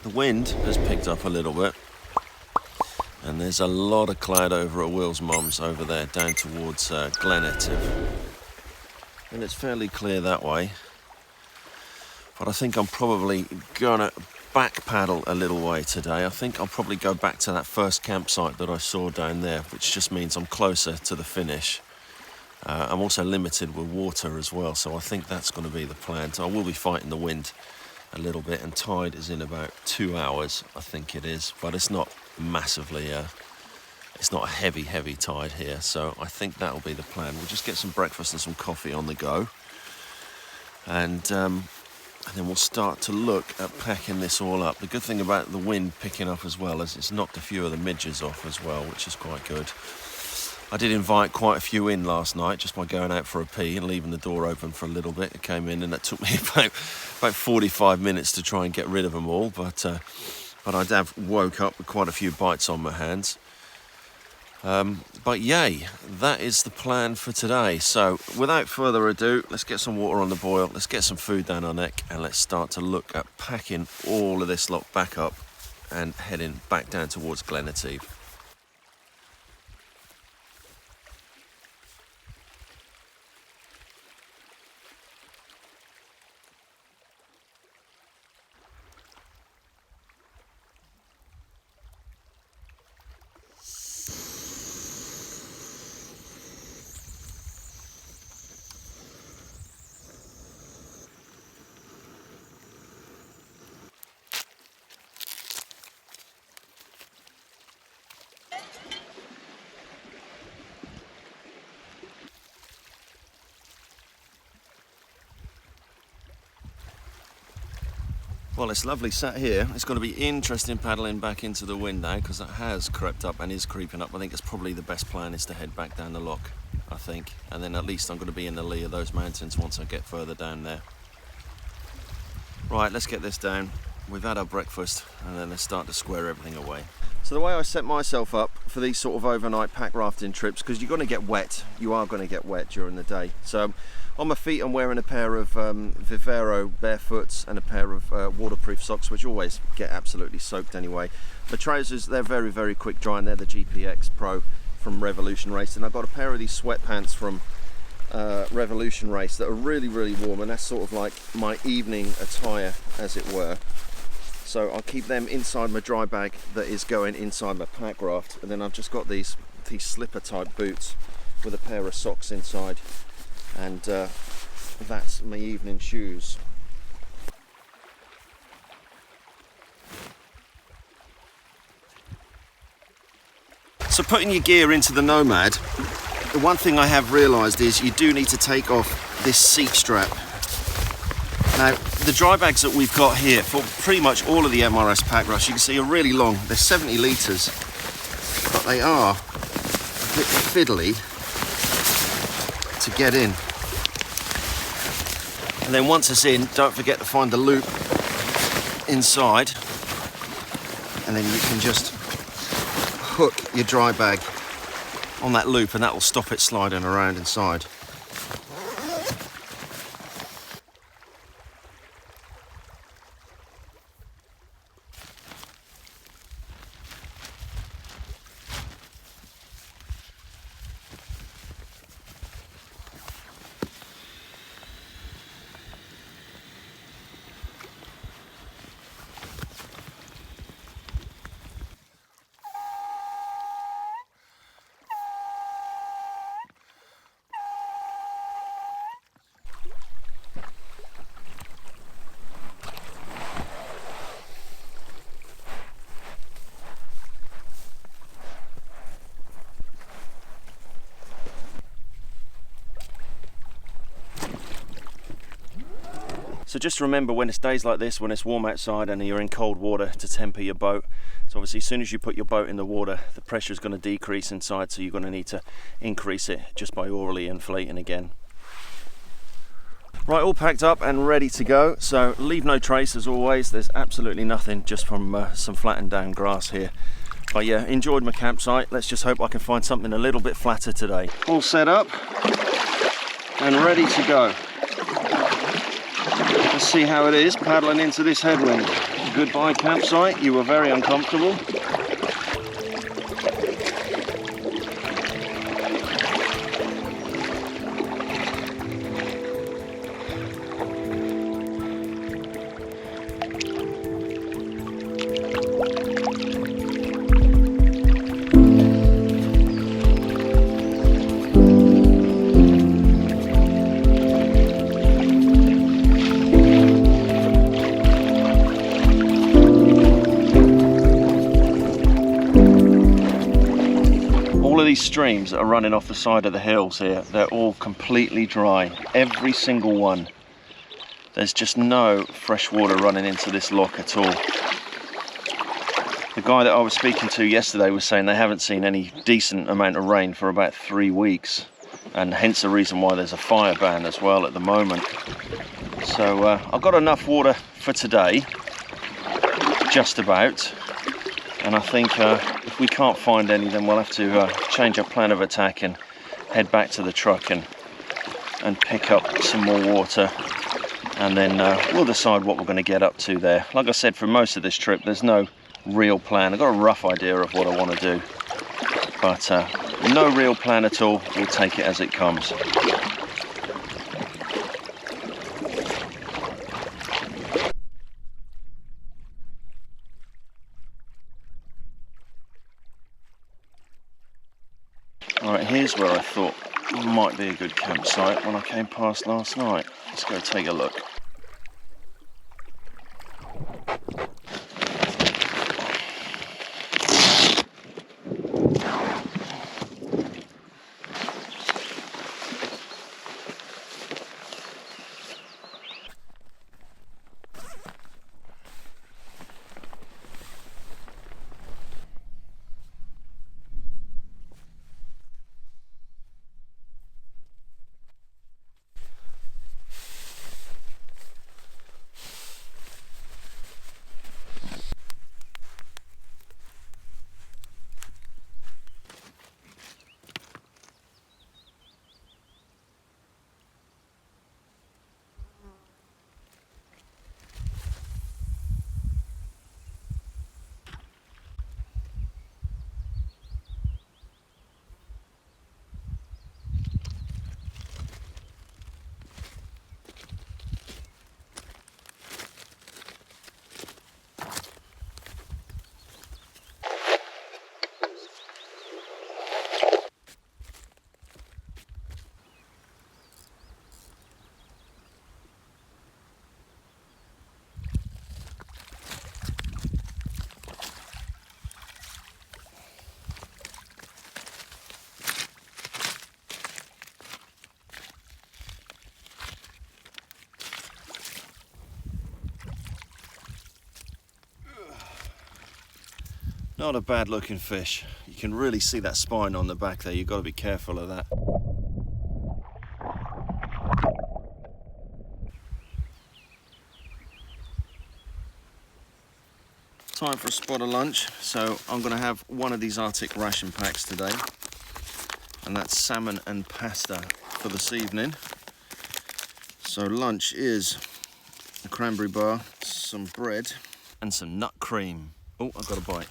The wind has picked up a little bit, and there's a lot of cloud over at Will's mum's over there down towards Glen Etive, and it's fairly clear that way. But I think I'm probably gonna back paddle a little way today. I think I'll probably go back to that first campsite that I saw down there, which just means I'm closer to the finish. I'm also limited with water as well, so I think that's going to be the plan. So I will be fighting the wind a little bit, and tide is in about 2 hours, I think it is, but it's not massively, it's not a heavy tide here, so I think that'll be the plan. We'll just get some breakfast and some coffee on the go, and then we'll start to look at packing this all up. The good thing about the wind picking up as well is it's knocked a few of the midges off as well, which is quite good. I did invite quite a few in last night just by going out for a pee and leaving the door open for a little bit. It came in and it took me about 45 minutes to try and get rid of them all, but I have woke up with quite a few bites on my hands. But yay, that is the plan for today. So without further ado, let's get some water on the boil, let's get some food down our neck, and let's start to look at packing all of this lot back up and heading back down towards Glen Etive. Well, it's lovely sat here. It's going to be interesting paddling back into the wind now, because it has crept up and is creeping up. I think it's probably the best plan is to head back down the loch, I think. And then at least I'm going to be in the lee of those mountains once I get further down there. Right, let's get this down. We've had our breakfast, and then let's start to square everything away. So the way I set myself up for these sort of overnight pack rafting trips, because you're going to get wet, you are going to get wet during the day. So on my feet I'm wearing a pair of Vivero barefoots and a pair of waterproof socks, which always get absolutely soaked anyway. The trousers, they're very quick drying. They're the GPX Pro from Revolution Race, and I've got a pair of these sweatpants from Revolution Race that are really warm, and that's sort of like my evening attire, as it were. So I'll keep them inside my dry bag that is going inside my pack raft, and then I've just got these slipper type boots with a pair of socks inside, and that's my evening shoes. So putting your gear into the Nomad, the one thing I have realised is you do need to take off this seat strap. Now, the dry bags that we've got here for pretty much all of the MRS pack rafts, you can see are really long. They're 70 litres, but they are a bit fiddly to get in. And then once it's in, don't forget to find the loop inside, and then you can just hook your dry bag on that loop, and that will stop it sliding around inside. So just remember, when it's days like this, when it's warm outside and you're in cold water, to temper your boat. So obviously as soon as you put your boat in the water, the pressure is going to decrease inside, so you're going to need to increase it just by orally inflating again. Right, all packed up and ready to go, so leave no trace as always. There's absolutely nothing, just from some flattened down grass here. But yeah, enjoyed my campsite. Let's just hope I can find something a little bit flatter today. All set up and ready to go. Let's see how it is paddling into this headwind. Goodbye campsite, you were very uncomfortable. These streams that are running off the side of the hills here, they're all completely dry, every single one. There's just no fresh water running into this loch at all. The guy that I was speaking to yesterday was saying they haven't seen any decent amount of rain for about 3 weeks, and hence the reason why there's a fire ban as well at the moment. So I've got enough water for today, just about. And I think if we can't find any, then we'll have to change our plan of attack and head back to the truck and pick up some more water, and then we'll decide what we're going to get up to there. Like I said, for most of this trip there's no real plan. I've got a rough idea of what I want to do, but no real plan at all. We'll take it as it comes. Alright, here's where I thought might be a good campsite when I came past last night. Let's go take a look. Not a bad looking fish. You can really see that spine on the back there. You've got to be careful of that. Time for a spot of lunch. So I'm going to have one of these Arctic ration packs today, and that's salmon and pasta for this evening. So lunch is a cranberry bar, some bread and some nut cream. Oh, I've got a bite.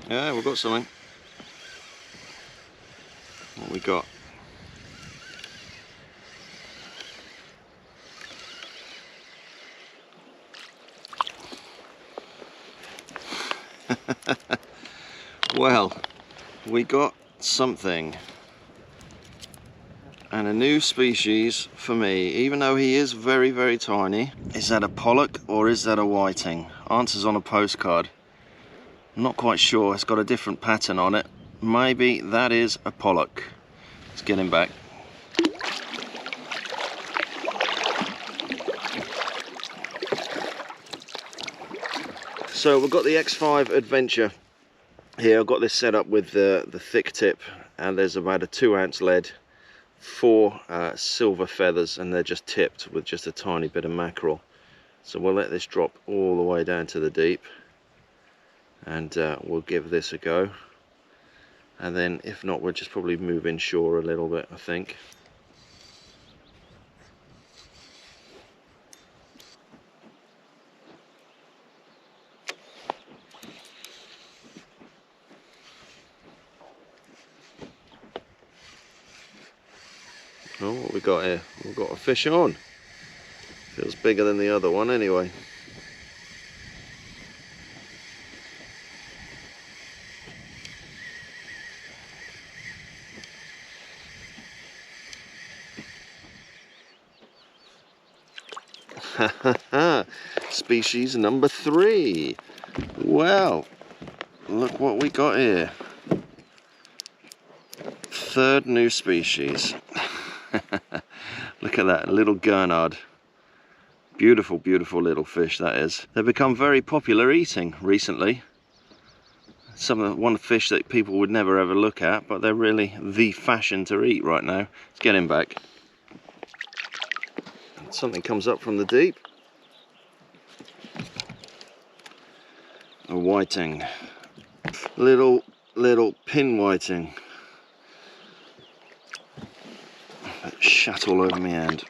Yeah, we've got something. What we got? Well, we got something, and a new species for me, even though he is very, very tiny. Is that a pollock or is that a whiting? Answers on a postcard. I'm not quite sure. It's got a different pattern on it. Maybe that is a pollock. Let's get him back. So we've got the X5 Adventure here. I've got this set up with the thick tip, and there's about a 2 ounce lead, 4 silver feathers, and they're just tipped with just a tiny bit of mackerel. So we'll let this drop all the way down to the deep, and we'll give this a go. And then if not, we'll just probably move inshore a little bit, I think. Oh, what we got here? We've got a fish on. Feels bigger than the other one anyway. Species number 3. Well, look what we got here. 3rd new species. Look at that, little gurnard. Beautiful, beautiful little fish that is. They've become very popular eating recently. One fish that people would never ever look at, but they're really the fashion to eat right now. Let's get him back. Something comes up from the deep. A whiting. Little pin whiting. That shat all over my hand.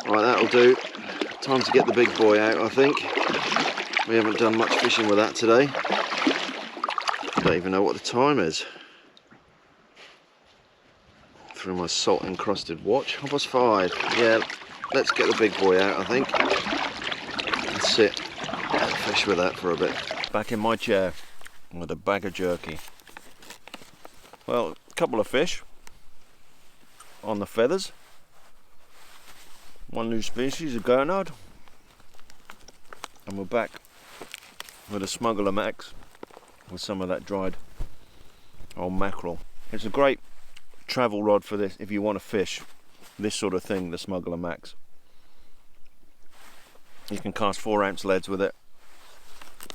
Right, that'll do. Time to get the big boy out, I think. We haven't done much fishing with that today. Don't even know what the time is. Through my salt encrusted watch. 5:30. Yeah, let's get the big boy out, I think. And sit and fish with that for a bit. Back in my chair with a bag of jerky. Well, a couple of fish on the feathers. 1 new species, a gurnard. And we're back with a smuggler max with some of that dried old mackerel. It's a great travel rod for this if you want to fish this sort of thing, the smuggler max. You can cast 4-ounce leads with it.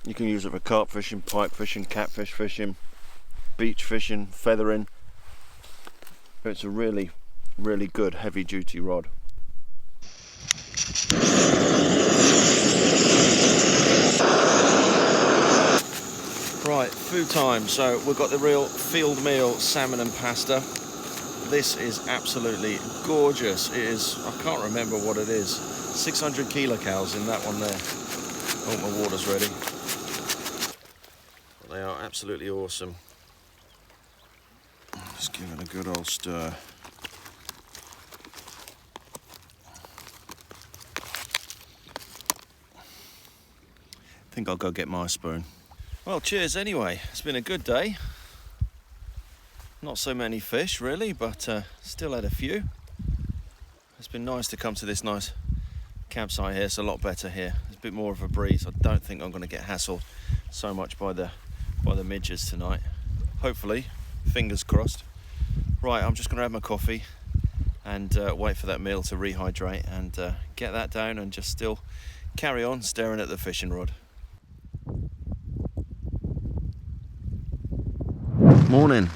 You can use it for carp fishing, pike fishing, catfish fishing, beach fishing, feathering. It's a really, really good heavy duty rod. Right, food time. So we've got the real field meal salmon and pasta. This is absolutely gorgeous. It is, I can't remember what it is, 600 kilocalories in that one there. Oh, my water's ready. They are absolutely awesome. Just give it a good old stir. I think I'll go get my spoon. Well, cheers anyway. It's been a good day. Not so many fish really, but still had a few. It's been nice to come to this nice campsite here. It's a lot better here. There's a bit more of a breeze. I don't think I'm going to get hassled so much by the midges tonight. Hopefully, fingers crossed. Right, I'm just going to have my coffee and wait for that meal to rehydrate and get that down and just still carry on staring at the fishing rod. Morning.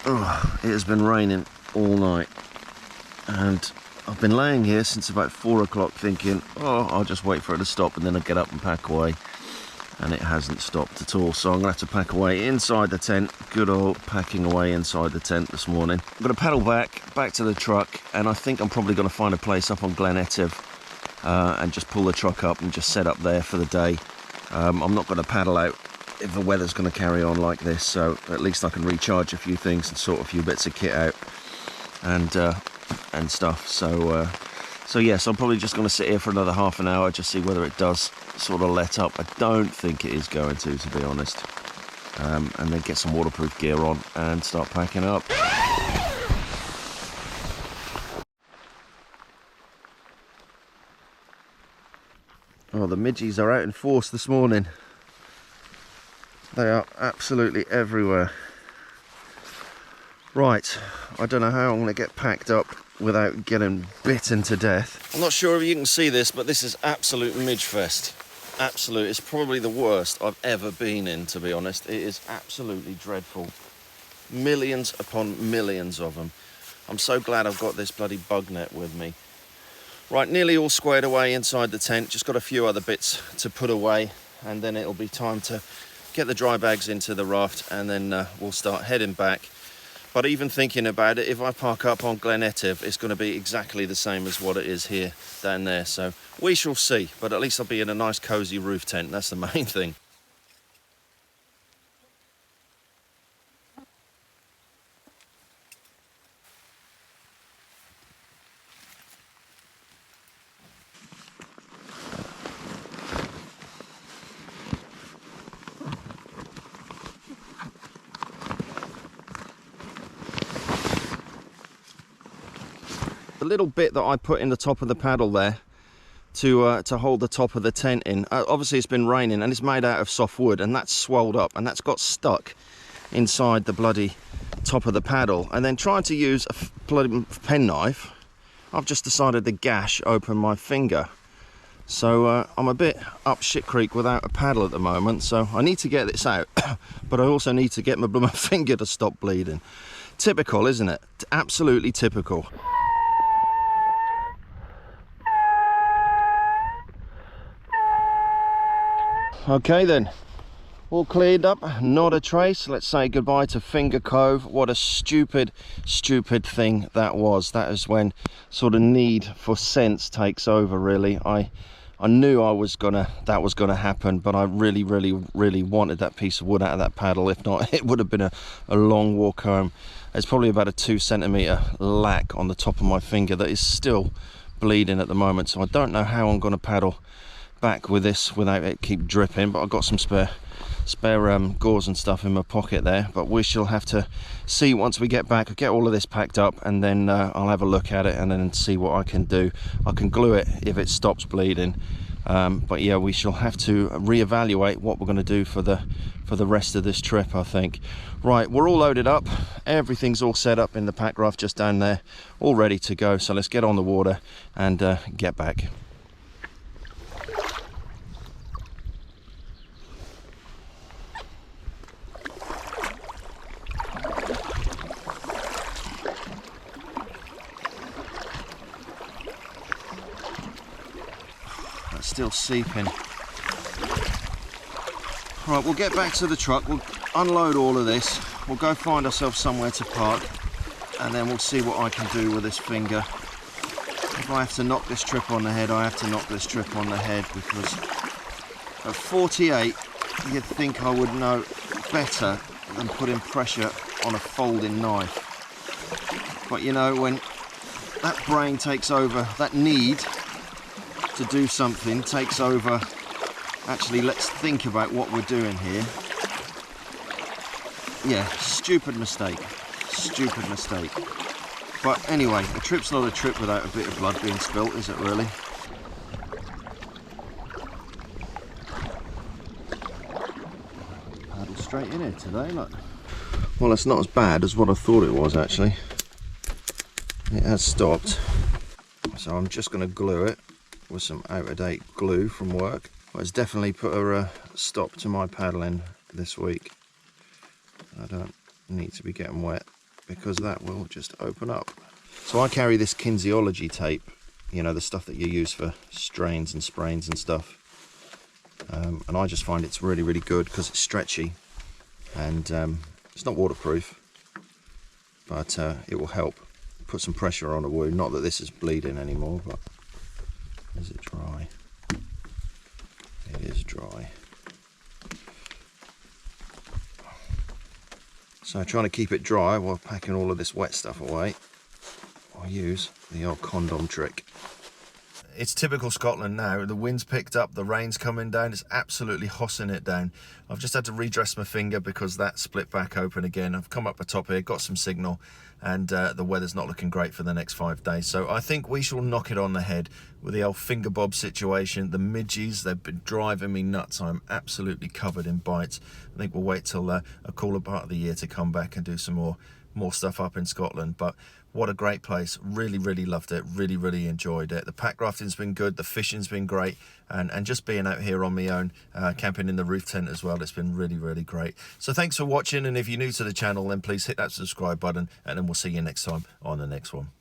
Oh, it has been raining all night and I've been laying here since about 4 o'clock thinking, oh, I'll just wait for it to stop and then I'll get up and pack away, and it hasn't stopped at all. So I'm gonna have to pack away inside the tent. Good old packing away inside the tent this morning. I'm gonna paddle back to the truck, and I think I'm probably gonna find a place up on Glen Etive and just pull the truck up and just set up there for the day. I'm not gonna paddle out if the weather's going to carry on like this, so at least I can recharge a few things and sort a few bits of kit out and stuff. So yes, I'm probably just going to sit here for another half an hour, just see whether it does sort of let up. I don't think it is going to be honest, and then get some waterproof gear on and start packing up. Oh, the midgies are out in force this morning. They are absolutely everywhere. Right, I don't know how I'm going to get packed up without getting bitten to death. I'm not sure if you can see this, but this is absolute midge fest. Absolute. It's probably the worst I've ever been in, to be honest. It is absolutely dreadful. Millions upon millions of them. I'm so glad I've got this bloody bug net with me. Right, nearly all squared away inside the tent. Just got a few other bits to put away, and then it'll be time to get the dry bags into the raft, and then we'll start heading back. But even thinking about it, if I park up on Glen Etive, it's going to be exactly the same as what it is here down there. So we shall see, but at least I'll be in a nice cozy roof tent. That's the main thing. The little bit that I put in the top of the paddle there to hold the top of the tent in, obviously it's been raining and it's made out of soft wood, and that's swelled up and that's got stuck inside the bloody top of the paddle. And then trying to use a bloody penknife, I've just decided to gash open my finger. So I'm a bit up shit creek without a paddle at the moment, so I need to get this out but I also need to get my finger to stop bleeding. Typical, isn't it? Absolutely typical. Okay then, all cleared up, not a trace. Let's say goodbye to Finger Cove. What a stupid thing that was. That is when sort of need for sense takes over, really. I knew that was gonna happen, but I really wanted that piece of wood out of that paddle. If not, it would have been a long walk home. There's probably about a 2 centimeter lac on the top of my finger that is still bleeding at the moment, so I don't know how I'm gonna paddle back with this without it keep dripping. But I've got some spare gauze and stuff in my pocket there, but we shall have to see once we get back. I'll get all of this packed up, and then I'll have a look at it and then see what I can do. I can glue it if it stops bleeding, but yeah, we shall have to reevaluate what we're going to do for the rest of this trip, I think. Right, we're all loaded up, everything's all set up in the pack raft just down there, all ready to go. So let's get on the water and get back. Still seeping. Right, we'll get back to the truck, we'll unload all of this, we'll go find ourselves somewhere to park, and then we'll see what I can do with this finger. If I have to knock this trip on the head, I have to knock this trip on the head, because at 48 you'd think I would know better than putting pressure on a folding knife. But you know, when that brain takes over, that need to do something takes over. Actually, let's think about what we're doing here. Yeah, stupid mistake. But anyway, a trip's not a trip without a bit of blood being spilt, is it really? Paddle straight in here today, look. Well, it's not as bad as what I thought it was, actually. It has stopped. So I'm just going to glue it with some out-of-date glue from work. Well, it's definitely put a stop to my paddling this week. I don't need to be getting wet because that will just open up. So I carry this kinesiology tape, you know, the stuff that you use for strains and sprains and stuff. And I just find it's really good because it's stretchy and it's not waterproof, but it will help put some pressure on a wound. Not that this is bleeding anymore, but is it dry? It is dry. So trying to keep it dry while packing all of this wet stuff away, I'll use the old condom trick. It's typical Scotland now. The wind's picked up, the rain's coming down, it's absolutely hossing it down. I've just had to redress my finger because that split back open again. I've come up the top here, got some signal, and the weather's not looking great for the next 5 days. So I think we shall knock it on the head with the old finger bob situation. The midges, they've been driving me nuts. I'm absolutely covered in bites. I think we'll wait till a cooler part of the year to come back and do some more more stuff up in Scotland. But what a great place. Really, really loved it. Really, really enjoyed it. The pack rafting's been good. The fishing's been great. And just being out here on my own, camping in the roof tent as well, it's been really, really great. So thanks for watching. And if you're new to the channel, then please hit that subscribe button. And then we'll see you next time on the next one.